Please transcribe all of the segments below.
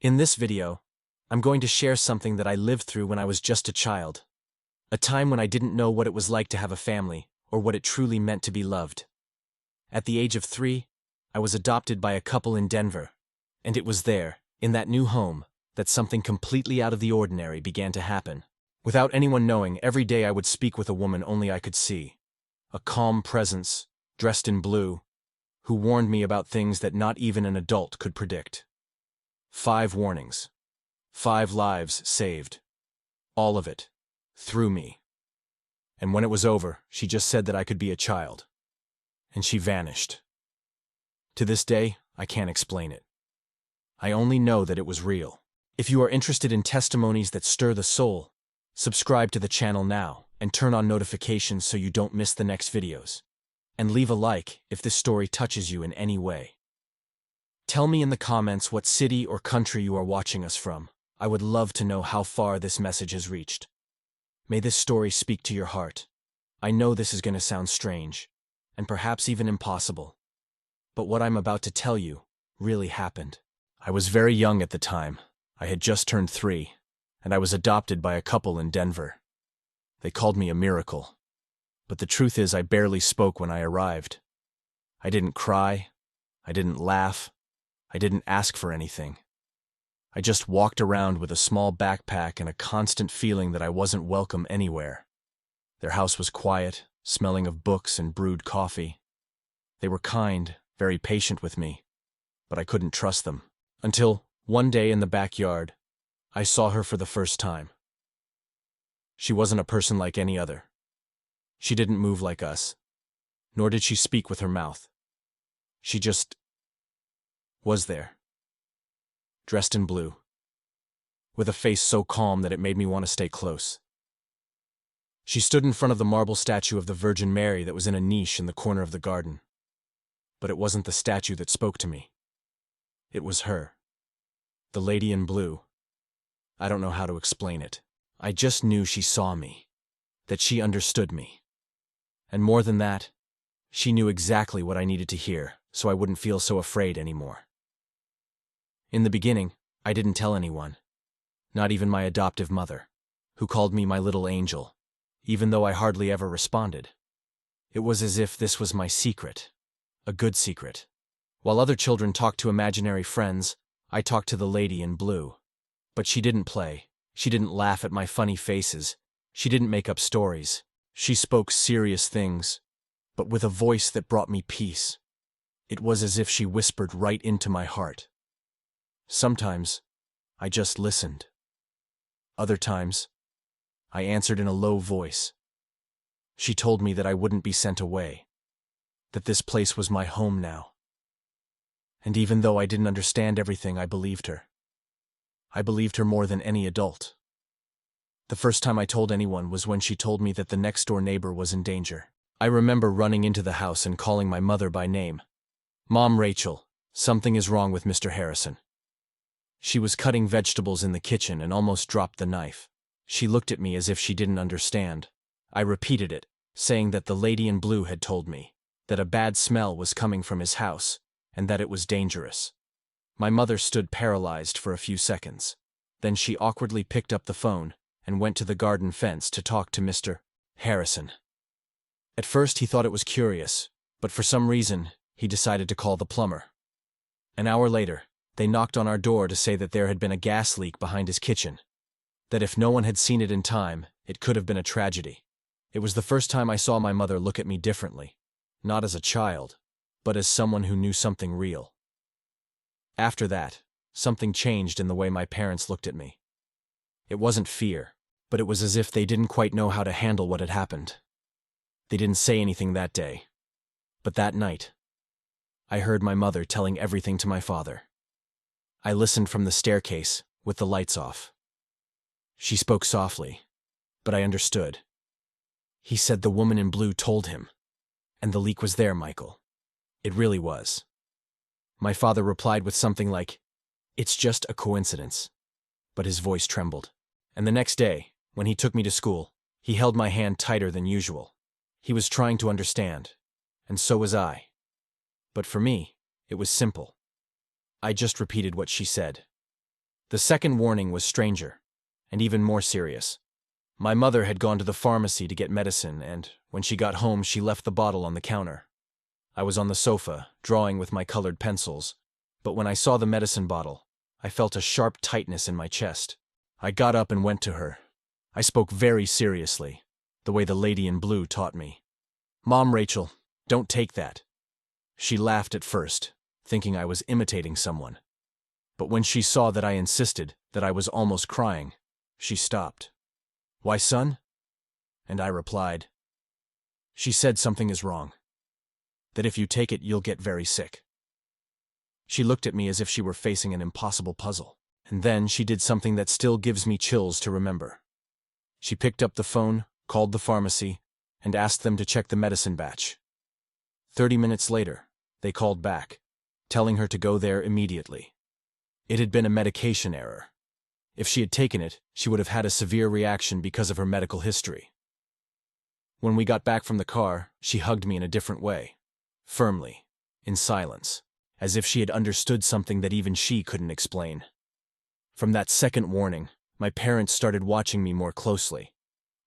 In this video, I'm going to share something that I lived through when I was just a child. A time when I didn't know what it was like to have a family, or what it truly meant to be loved. At the age of 3, I was adopted by a couple in Denver, and it was there, in that new home, that something completely out of the ordinary began to happen. Without anyone knowing, every day I would speak with a woman only I could see. A calm presence, dressed in blue, who warned me about things that not even an adult could predict. 5 warnings. 5 lives saved. All of it. Through me. And when it was over, she just said that I could be a child. And she vanished. To this day, I can't explain it. I only know that it was real. If you are interested in testimonies that stir the soul, subscribe to the channel now and turn on notifications so you don't miss the next videos. And leave a like if this story touches you in any way. Tell me in the comments what city or country you are watching us from. I would love to know how far this message has reached. May this story speak to your heart. I know this is going to sound strange, and perhaps even impossible. But what I'm about to tell you really happened. I was very young at the time. I had just turned 3, and I was adopted by a couple in Denver. They called me a miracle. But the truth is, I barely spoke when I arrived. I didn't cry. I didn't laugh. I didn't ask for anything. I just walked around with a small backpack and a constant feeling that I wasn't welcome anywhere. Their house was quiet, smelling of books and brewed coffee. They were kind, very patient with me, but I couldn't trust them. Until, one day in the backyard, I saw her for the first time. She wasn't a person like any other. She didn't move like us, nor did she speak with her mouth. She just was there, dressed in blue, with a face so calm that it made me want to stay close. She stood in front of the marble statue of the Virgin Mary that was in a niche in the corner of the garden. But it wasn't the statue that spoke to me. It was her, the lady in blue. I don't know how to explain it. I just knew she saw me, that she understood me. And more than that, she knew exactly what I needed to hear, so I wouldn't feel so afraid anymore. In the beginning, I didn't tell anyone, not even my adoptive mother, who called me my little angel, even though I hardly ever responded. It was as if this was my secret, a good secret. While other children talked to imaginary friends, I talked to the lady in blue. But she didn't play. She didn't laugh at my funny faces. She didn't make up stories. She spoke serious things, but with a voice that brought me peace. It was as if she whispered right into my heart. Sometimes, I just listened. Other times, I answered in a low voice. She told me that I wouldn't be sent away, that this place was my home now. And even though I didn't understand everything, I believed her. I believed her more than any adult. The first time I told anyone was when she told me that the next-door neighbor was in danger. I remember running into the house and calling my mother by name. "Mom, Rachel, something is wrong with Mr. Harrison." She was cutting vegetables in the kitchen and almost dropped the knife. She looked at me as if she didn't understand. I repeated it, saying that the lady in blue had told me, that a bad smell was coming from his house, and that it was dangerous. My mother stood paralyzed for a few seconds. Then she awkwardly picked up the phone and went to the garden fence to talk to Mr. Harrison. At first he thought it was curious, but for some reason, he decided to call the plumber. An hour later, they knocked on our door to say that there had been a gas leak behind his kitchen, that if no one had seen it in time, it could have been a tragedy. It was the first time I saw my mother look at me differently, not as a child, but as someone who knew something real. After that, something changed in the way my parents looked at me. It wasn't fear, but it was as if they didn't quite know how to handle what had happened. They didn't say anything that day, but that night, I heard my mother telling everything to my father. I listened from the staircase, with the lights off. She spoke softly, but I understood. He said the woman in blue told him, and the leak was there, Michael. It really was. My father replied with something like, "It's just a coincidence," but his voice trembled. And the next day, when he took me to school, he held my hand tighter than usual. He was trying to understand, and so was I. But for me, it was simple. I just repeated what she said. The second warning was stranger, and even more serious. My mother had gone to the pharmacy to get medicine, and when she got home, she left the bottle on the counter. I was on the sofa, drawing with my colored pencils, but when I saw the medicine bottle, I felt a sharp tightness in my chest. I got up and went to her. I spoke very seriously, the way the lady in blue taught me. "Mom, Rachel, don't take that." She laughed at first, thinking I was imitating someone. But when she saw that I insisted, that I was almost crying, she stopped. "Why, son?" And I replied. She said something is wrong. That if you take it, you'll get very sick. She looked at me as if she were facing an impossible puzzle. And then she did something that still gives me chills to remember. She picked up the phone, called the pharmacy, and asked them to check the medicine batch. 30 minutes later, they called back, telling her to go there immediately. It had been a medication error. If she had taken it, she would have had a severe reaction because of her medical history. When we got back from the car, she hugged me in a different way. Firmly, in silence, as if she had understood something that even she couldn't explain. From that second warning, my parents started watching me more closely.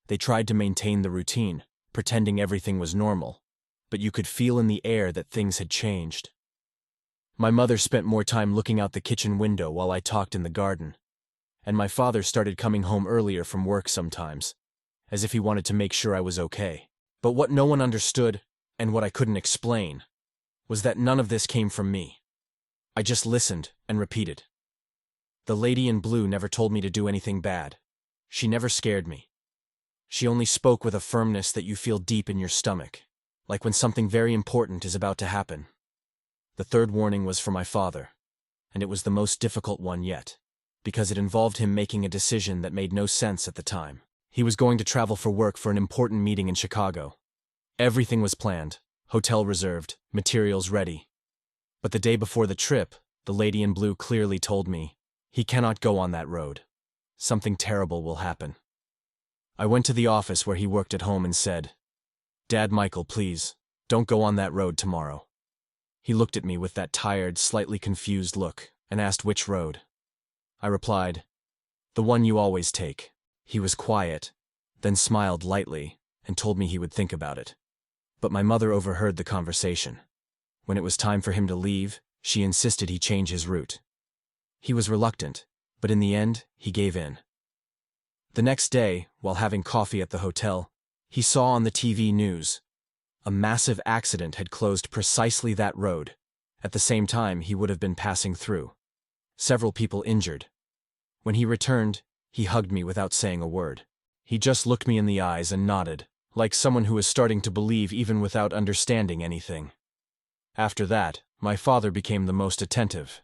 They tried to maintain the routine, pretending everything was normal, but you could feel in the air that things had changed. My mother spent more time looking out the kitchen window while I talked in the garden, and my father started coming home earlier from work sometimes, as if he wanted to make sure I was okay. But what no one understood, and what I couldn't explain, was that none of this came from me. I just listened and repeated. The lady in blue never told me to do anything bad. She never scared me. She only spoke with a firmness that you feel deep in your stomach, like when something very important is about to happen. The third warning was for my father, and it was the most difficult one yet, because it involved him making a decision that made no sense at the time. He was going to travel for work for an important meeting in Chicago. Everything was planned, hotel reserved, materials ready. But the day before the trip, the lady in blue clearly told me, "He cannot go on that road. Something terrible will happen." I went to the office where he worked at home and said, "Dad, Michael, please, don't go on that road tomorrow." He looked at me with that tired, slightly confused look and asked which road. I replied, "The one you always take." He was quiet, then smiled lightly and told me he would think about it. But my mother overheard the conversation. When it was time for him to leave, she insisted he change his route. He was reluctant, but in the end, he gave in. The next day, while having coffee at the hotel, he saw on the TV news a massive accident had closed precisely that road. At the same time, he would have been passing through. Several people injured. When he returned, he hugged me without saying a word. He just looked me in the eyes and nodded, like someone who was starting to believe even without understanding anything. After that, my father became the most attentive.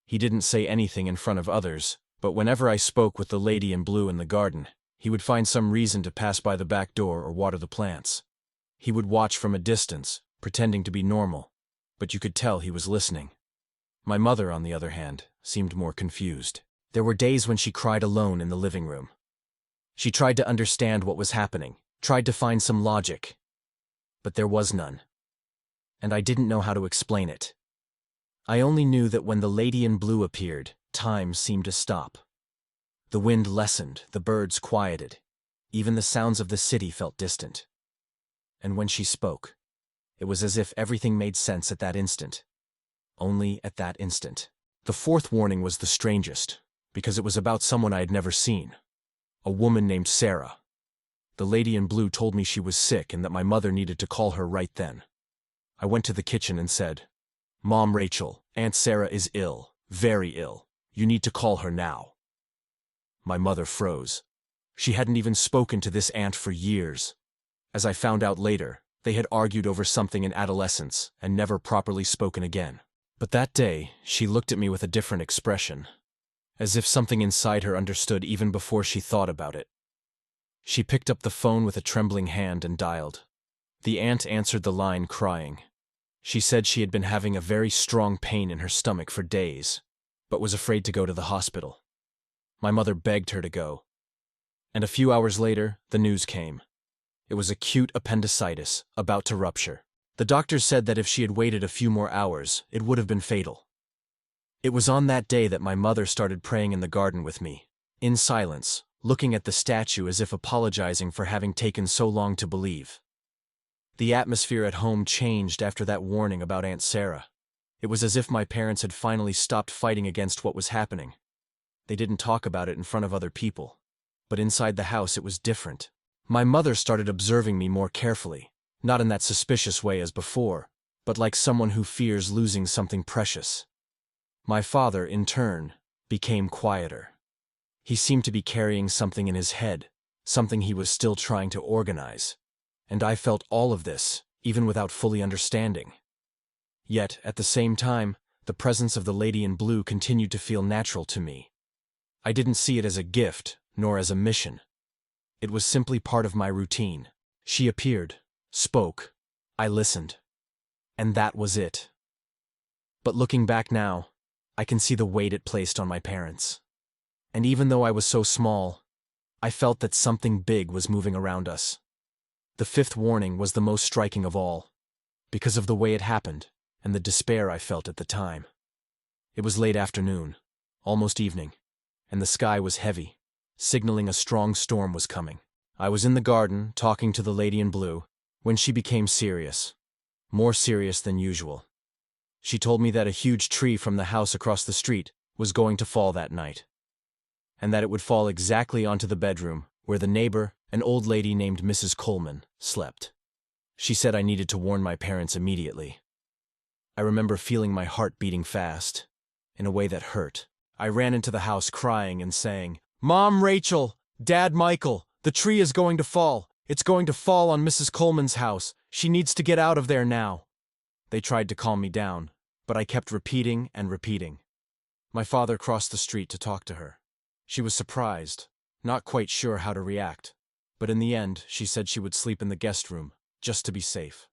He didn't say anything in front of others, but whenever I spoke with the lady in blue in the garden, he would find some reason to pass by the back door or water the plants. He would watch from a distance, pretending to be normal, but you could tell he was listening. My mother, on the other hand, seemed more confused. There were days when she cried alone in the living room. She tried to understand what was happening, tried to find some logic, but there was none. And I didn't know how to explain it. I only knew that when the lady in blue appeared, time seemed to stop. The wind lessened, the birds quieted. Even the sounds of the city felt distant. And when she spoke, it was as if everything made sense at that instant. Only at that instant. The fourth warning was the strangest, because it was about someone I had never seen. A woman named Sarah. The lady in blue told me she was sick and that my mother needed to call her right then. I went to the kitchen and said, "Mom, Rachel, Aunt Sarah is ill, very ill. You need to call her now." My mother froze. She hadn't even spoken to this aunt for years. As I found out later, they had argued over something in adolescence and never properly spoken again. But that day, she looked at me with a different expression, as if something inside her understood even before she thought about it. She picked up the phone with a trembling hand and dialed. The aunt answered the line crying. She said she had been having a very strong pain in her stomach for days, but was afraid to go to the hospital. My mother begged her to go. And a few hours later, the news came. It was acute appendicitis, about to rupture. The doctors said that if she had waited a few more hours, it would have been fatal. It was on that day that my mother started praying in the garden with me, in silence, looking at the statue as if apologizing for having taken so long to believe. The atmosphere at home changed after that warning about Aunt Sarah. It was as if my parents had finally stopped fighting against what was happening. They didn't talk about it in front of other people. But inside the house it was different. My mother started observing me more carefully, not in that suspicious way as before, but like someone who fears losing something precious. My father, in turn, became quieter. He seemed to be carrying something in his head, something he was still trying to organize. And I felt all of this, even without fully understanding. Yet, at the same time, the presence of the lady in blue continued to feel natural to me. I didn't see it as a gift, nor as a mission. It was simply part of my routine. She appeared, spoke, I listened. And that was it. But looking back now, I can see the weight it placed on my parents. And even though I was so small, I felt that something big was moving around us. The fifth warning was the most striking of all, because of the way it happened and the despair I felt at the time. It was late afternoon, almost evening, and the sky was heavy, signaling a strong storm was coming. I was in the garden, talking to the lady in blue, when she became serious. More serious than usual. She told me that a huge tree from the house across the street was going to fall that night, and that it would fall exactly onto the bedroom where the neighbor, an old lady named Mrs. Coleman, slept. She said I needed to warn my parents immediately. I remember feeling my heart beating fast, in a way that hurt. I ran into the house crying and saying, "Mom, Rachel! Dad, Michael! The tree is going to fall! It's going to fall on Mrs. Coleman's house! She needs to get out of there now!" They tried to calm me down, but I kept repeating and repeating. My father crossed the street to talk to her. She was surprised, not quite sure how to react, but in the end she said she would sleep in the guest room, just to be safe.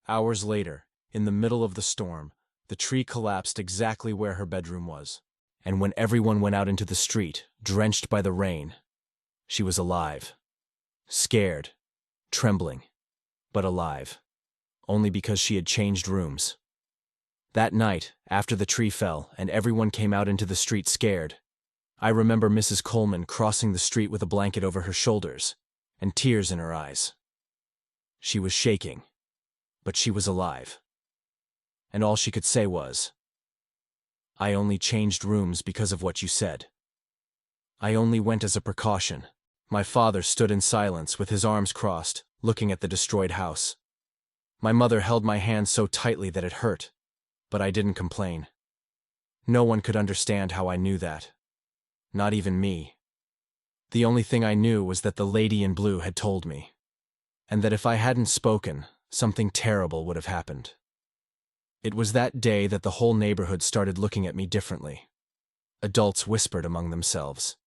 Hours later, in the middle of the storm, the tree collapsed exactly where her bedroom was. And when everyone went out into the street, drenched by the rain, she was alive. Scared, trembling, but alive. Only because she had changed rooms. That night, after the tree fell and everyone came out into the street scared, I remember Mrs. Coleman crossing the street with a blanket over her shoulders and tears in her eyes. She was shaking, but she was alive. And all she could say was, "I only changed rooms because of what you said. I only went as a precaution." My father stood in silence with his arms crossed, looking at the destroyed house. My mother held my hand so tightly that it hurt, but I didn't complain. No one could understand how I knew that. Not even me. The only thing I knew was that the lady in blue had told me, and that if I hadn't spoken, something terrible would have happened. It was that day that the whole neighborhood started looking at me differently. Adults whispered among themselves.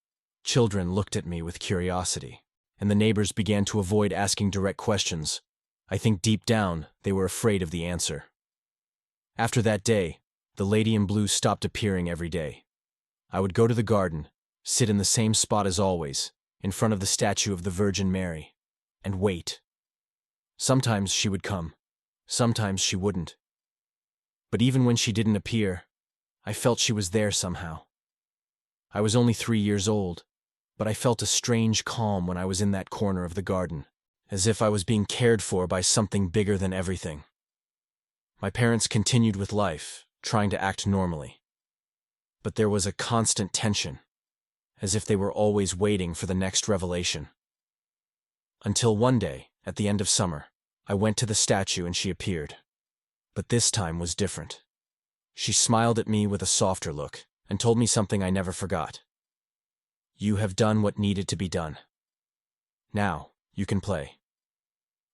Children looked at me with curiosity, and the neighbors began to avoid asking direct questions. I think deep down, they were afraid of the answer. After that day, the lady in blue stopped appearing every day. I would go to the garden, sit in the same spot as always, in front of the statue of the Virgin Mary, and wait. Sometimes she would come, sometimes she wouldn't. But even when she didn't appear, I felt she was there somehow. I was only 3 years old, but I felt a strange calm when I was in that corner of the garden, as if I was being cared for by something bigger than everything. My parents continued with life, trying to act normally. But there was a constant tension, as if they were always waiting for the next revelation. Until one day, at the end of summer, I went to the statue and she appeared. But this time was different. She smiled at me with a softer look and told me something I never forgot. "You have done what needed to be done. Now, you can play.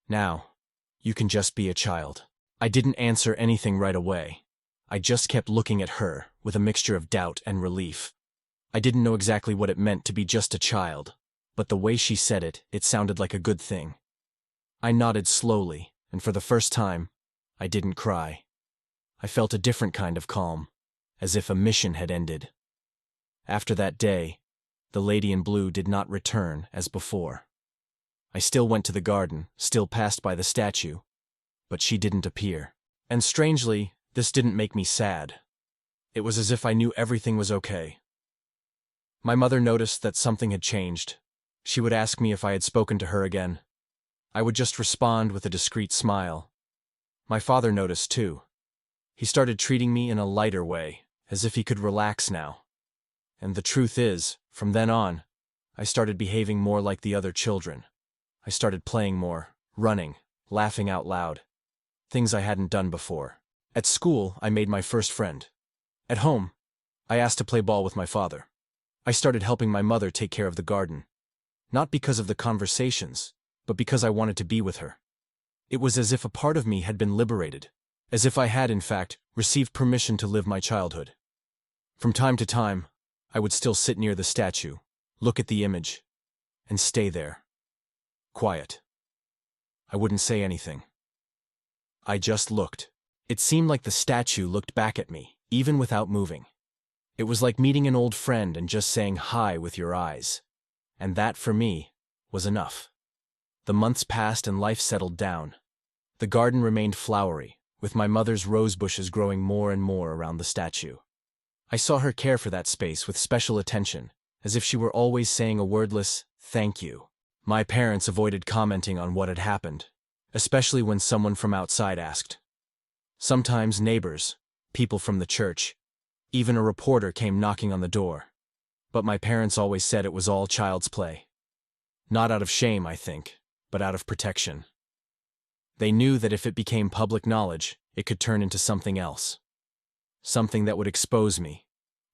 Now, you can just be a child." I didn't answer anything right away. I just kept looking at her with a mixture of doubt and relief. I didn't know exactly what it meant to be just a child, but the way she said it, it sounded like a good thing. I nodded slowly, and for the first time, I didn't cry. I felt a different kind of calm, as if a mission had ended. After that day, the lady in blue did not return as before. I still went to the garden, still passed by the statue, but she didn't appear. And strangely, this didn't make me sad. It was as if I knew everything was okay. My mother noticed that something had changed. She would ask me if I had spoken to her again. I would just respond with a discreet smile. My father noticed too. He started treating me in a lighter way, as if he could relax now. And the truth is, from then on, I started behaving more like the other children. I started playing more, running, laughing out loud. Things I hadn't done before. At school, I made my first friend. At home, I asked to play ball with my father. I started helping my mother take care of the garden. Not because of the conversations, but because I wanted to be with her. It was as if a part of me had been liberated, as if I had, in fact, received permission to live my childhood. From time to time, I would still sit near the statue, look at the image, and stay there. Quiet. I wouldn't say anything. I just looked. It seemed like the statue looked back at me, even without moving. It was like meeting an old friend and just saying hi with your eyes. And that, for me, was enough. The months passed and life settled down. The garden remained flowery, with my mother's rose bushes growing more and more around the statue. I saw her care for that space with special attention, as if she were always saying a wordless, "Thank you." My parents avoided commenting on what had happened, especially when someone from outside asked. Sometimes neighbors, people from the church, even a reporter came knocking on the door. But my parents always said it was all child's play. Not out of shame, I think, but out of protection. They knew that if it became public knowledge, it could turn into something else. Something that would expose me,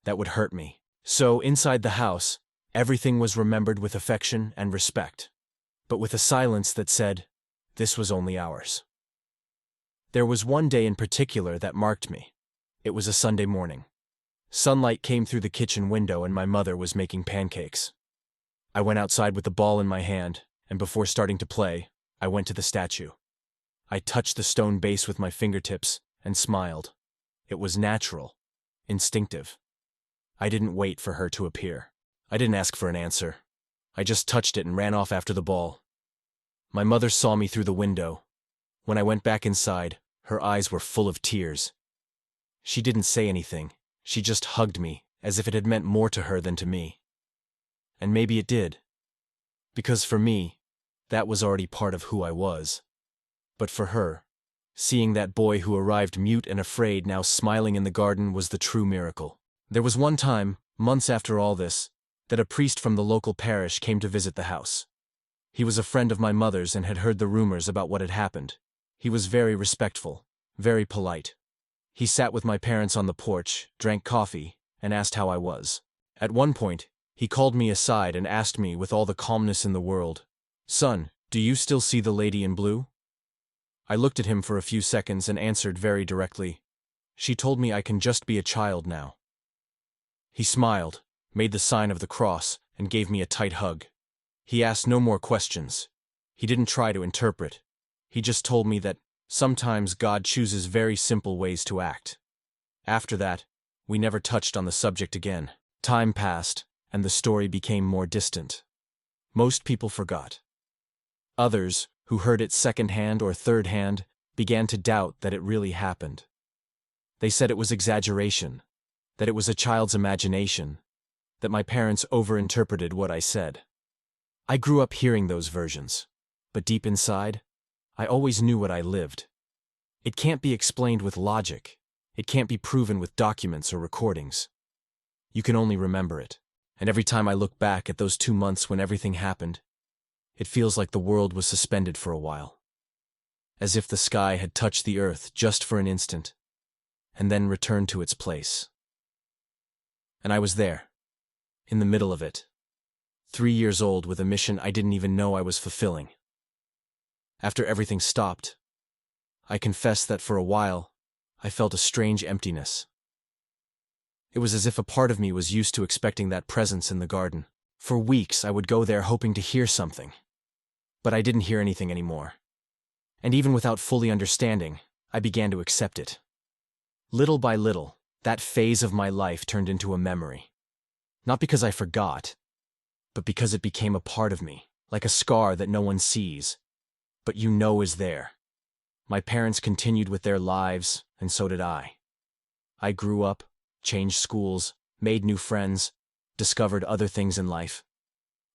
that would hurt me. So, inside the house, everything was remembered with affection and respect, but with a silence that said, this was only ours. There was one day in particular that marked me. It was a Sunday morning. Sunlight came through the kitchen window and my mother was making pancakes. I went outside with the ball in my hand, and before starting to play, I went to the statue. I touched the stone base with my fingertips and smiled. It was natural, instinctive. I didn't wait for her to appear. I didn't ask for an answer. I just touched it and ran off after the ball. My mother saw me through the window. When I went back inside, her eyes were full of tears. She didn't say anything. She just hugged me, as if it had meant more to her than to me. And maybe it did. Because for me, that was already part of who I was. But for her, seeing that boy who arrived mute and afraid now smiling in the garden was the true miracle. There was one time, months after all this, that a priest from the local parish came to visit the house. He was a friend of my mother's and had heard the rumors about what had happened. He was very respectful, very polite. He sat with my parents on the porch, drank coffee, and asked how I was. At one point, he called me aside and asked me with all the calmness in the world, "Son, do you still see the lady in blue?" I looked at him for a few seconds and answered very directly, "She told me I can just be a child now." He smiled, made the sign of the cross, and gave me a tight hug. He asked no more questions. He didn't try to interpret. He just told me that sometimes God chooses very simple ways to act. After that, we never touched on the subject again. Time passed, and the story became more distant. Most people forgot. Others, who heard it second-hand or third-hand, began to doubt that it really happened. They said it was exaggeration, that it was a child's imagination, that my parents overinterpreted what I said. I grew up hearing those versions, but deep inside, I always knew what I lived. It can't be explained with logic. It can't be proven with documents or recordings. You can only remember it, and every time I look back at those 2 months when everything happened, it feels like the world was suspended for a while. As if the sky had touched the earth just for an instant, and then returned to its place. And I was there, in the middle of it, 3 years old with a mission I didn't even know I was fulfilling. After everything stopped, I confess that for a while, I felt a strange emptiness. It was as if a part of me was used to expecting that presence in the garden. For weeks, I would go there hoping to hear something. But I didn't hear anything anymore. And even without fully understanding, I began to accept it. Little by little, that phase of my life turned into a memory. Not because I forgot, but because it became a part of me, like a scar that no one sees, but you know is there. My parents continued with their lives, and so did I. I grew up, changed schools, made new friends, discovered other things in life.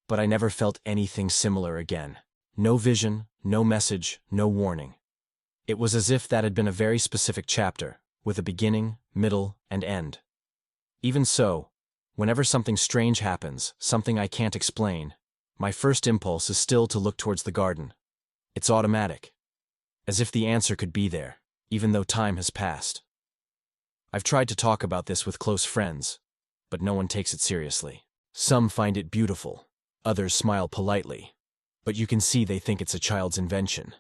But I never felt anything similar again. No vision, no message, no warning. It was as if that had been a very specific chapter, with a beginning, middle, and end. Even so, whenever something strange happens, something I can't explain, my first impulse is still to look towards the garden. It's automatic. As if the answer could be there, even though time has passed. I've tried to talk about this with close friends, but no one takes it seriously. Some find it beautiful, others smile politely, but you can see they think it's a child's invention.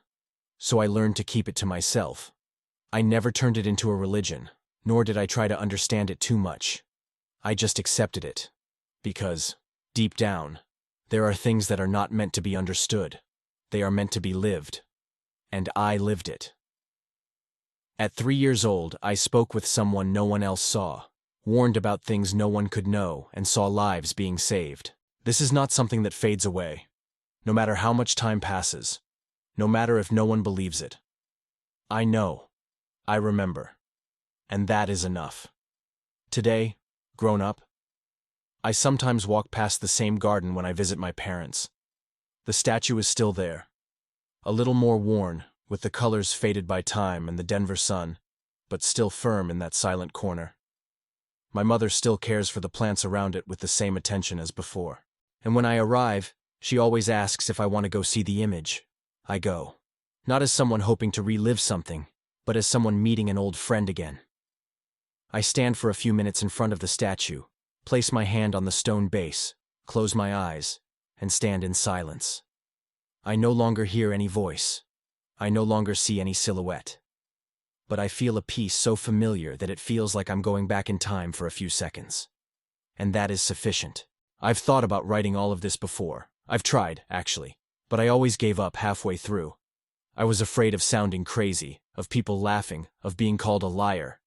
So I learned to keep it to myself. I never turned it into a religion, nor did I try to understand it too much. I just accepted it. Because, deep down, there are things that are not meant to be understood. They are meant to be lived. And I lived it. At 3 years old, I spoke with someone no one else saw, warned about things no one could know, and saw lives being saved. This is not something that fades away, no matter how much time passes, no matter if no one believes it. I know. I remember. And that is enough. Today, grown up, I sometimes walk past the same garden when I visit my parents. The statue is still there, a little more worn, with the colors faded by time and the Denver sun, but still firm in that silent corner. My mother still cares for the plants around it with the same attention as before. And when I arrive, she always asks if I want to go see the image. I go. Not as someone hoping to relive something, but as someone meeting an old friend again. I stand for a few minutes in front of the statue, place my hand on the stone base, close my eyes, and stand in silence. I no longer hear any voice. I no longer see any silhouette. But I feel a peace so familiar that it feels like I'm going back in time for a few seconds. And that is sufficient. I've thought about writing all of this before. I've tried, actually, but I always gave up halfway through. I was afraid of sounding crazy, of people laughing, of being called a liar.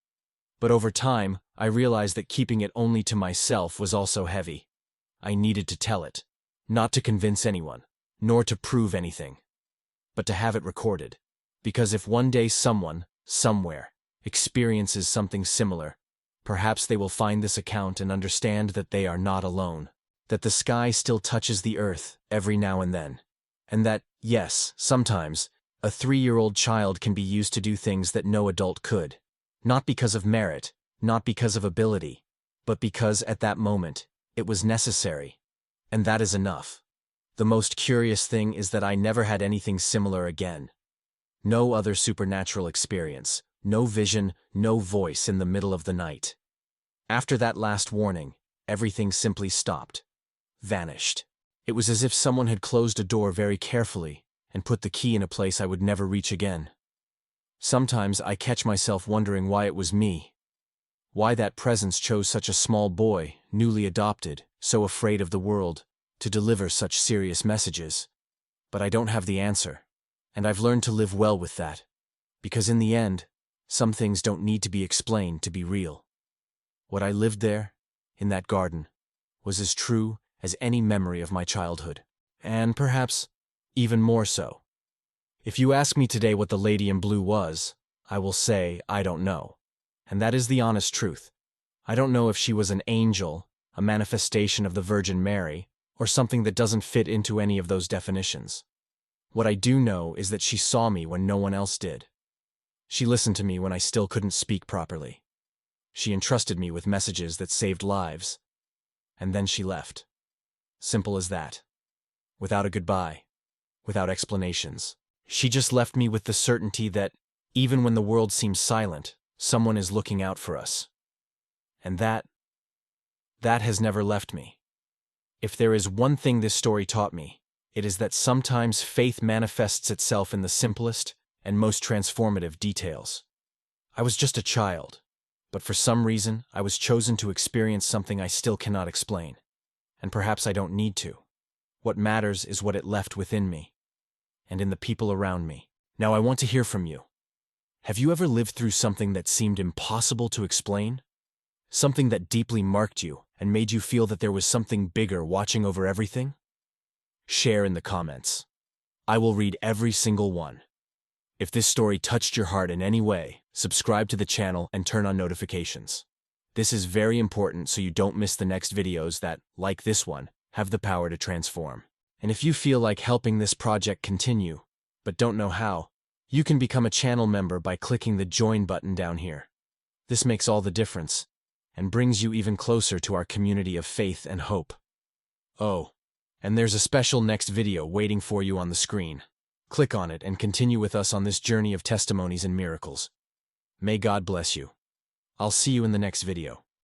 But over time, I realized that keeping it only to myself was also heavy. I needed to tell it, not to convince anyone, nor to prove anything, but to have it recorded. Because if one day someone, somewhere, experiences something similar, perhaps they will find this account and understand that they are not alone, that the sky still touches the earth every now and then, and that, yes, sometimes, a 3-year-old child can be used to do things that no adult could. Not because of merit, not because of ability, but because at that moment, it was necessary. And that is enough. The most curious thing is that I never had anything similar again. No other supernatural experience, no vision, no voice in the middle of the night. After that last warning, everything simply stopped, vanished. It was as if someone had closed a door very carefully and put the key in a place I would never reach again. Sometimes I catch myself wondering why it was me. Why that presence chose such a small boy, newly adopted, so afraid of the world, to deliver such serious messages. But I don't have the answer, and I've learned to live well with that, because in the end, some things don't need to be explained to be real. What I lived there, in that garden, was as true as any memory of my childhood, and perhaps even more so. If you ask me today what the lady in blue was, I will say I don't know. And that is the honest truth. I don't know if she was an angel, a manifestation of the Virgin Mary, or something that doesn't fit into any of those definitions. What I do know is that she saw me when no one else did. She listened to me when I still couldn't speak properly. She entrusted me with messages that saved lives. And then she left. Simple as that. Without a goodbye. Without explanations. She just left me with the certainty that, even when the world seems silent, someone is looking out for us. And that has never left me. If there is one thing this story taught me, it is that sometimes faith manifests itself in the simplest and most transformative details. I was just a child, but for some reason I was chosen to experience something I still cannot explain. And perhaps I don't need to. What matters is what it left within me, and in the people around me. Now I want to hear from you. Have you ever lived through something that seemed impossible to explain? Something that deeply marked you and made you feel that there was something bigger watching over everything? Share in the comments. I will read every single one. If this story touched your heart in any way, subscribe to the channel and turn on notifications. This is very important so you don't miss the next videos that, like this one, have the power to transform. And if you feel like helping this project continue, but don't know how, you can become a channel member by clicking the Join button down here. This makes all the difference, and brings you even closer to our community of faith and hope. Oh, and there's a special next video waiting for you on the screen. Click on it and continue with us on this journey of testimonies and miracles. May God bless you. I'll see you in the next video.